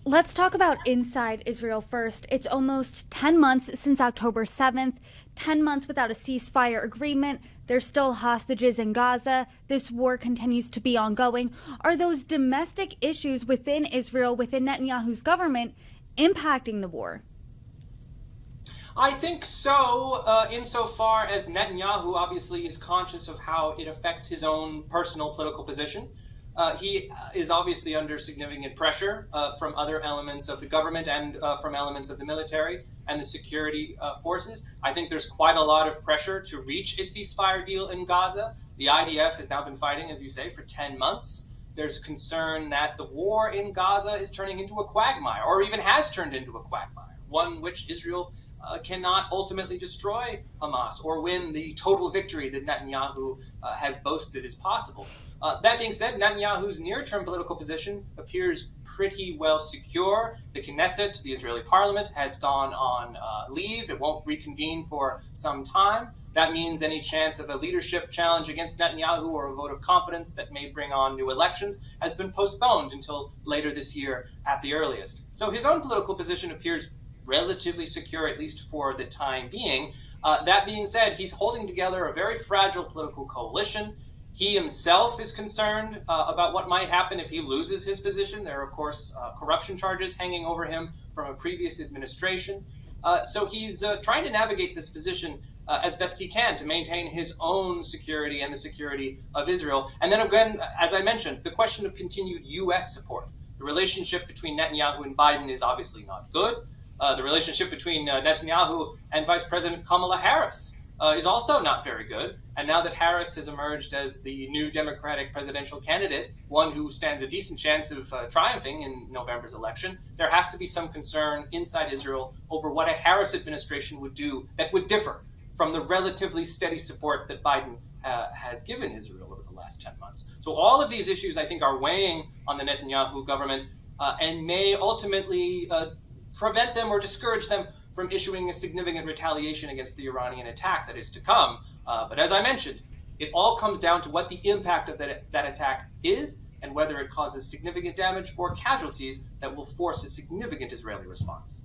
Let's talk about inside Israel first. It's almost 10 months since October 7th, 10 months without a ceasefire agreement. There's still hostages in Gaza. This war continues to be ongoing. Are those domestic issues within Israel, within Netanyahu's government, impacting the war? I think so, insofar as Netanyahu obviously is conscious of how it affects his own personal political position. He is obviously under significant pressure from other elements of the government and from elements of the military and the security forces. I think there's quite a lot of pressure to reach a ceasefire deal in Gaza. The IDF has now been fighting, as you say, for 10 months. There's concern that the war in Gaza is turning into a quagmire, or even has turned into a quagmire, one which Israel cannot ultimately destroy Hamas or win the total victory that Netanyahu has boasted is possible. That being said, Netanyahu's near-term political position appears pretty well secure. The Knesset, the Israeli parliament, has gone on leave. It won't reconvene for some time. That means any chance of a leadership challenge against Netanyahu or a vote of confidence that may bring on new elections has been postponed until later this year at the earliest. So his own political position appears relatively secure, at least for the time being. That being said, he's holding together a very fragile political coalition. He himself is concerned about what might happen if he loses his position. There are, of course, corruption charges hanging over him from a previous administration. So he's trying to navigate this position as best he can to maintain his own security and the security of Israel. And then again, as I mentioned, the question of continued U.S. support. The relationship between Netanyahu and Biden is obviously not good. The relationship between Netanyahu and Vice President Kamala Harris is also not very good. And now that Harris has emerged as the new Democratic presidential candidate, one who stands a decent chance of triumphing in November's election, there has to be some concern inside Israel over what a Harris administration would do that would differ from the relatively steady support that Biden has given Israel over the last 10 months. So all of these issues, I think, are weighing on the Netanyahu government and may ultimately prevent them or discourage them from issuing a significant retaliation against the Iranian attack that is to come. But as I mentioned, it all comes down to what the impact of that attack is and whether it causes significant damage or casualties that will force a significant Israeli response.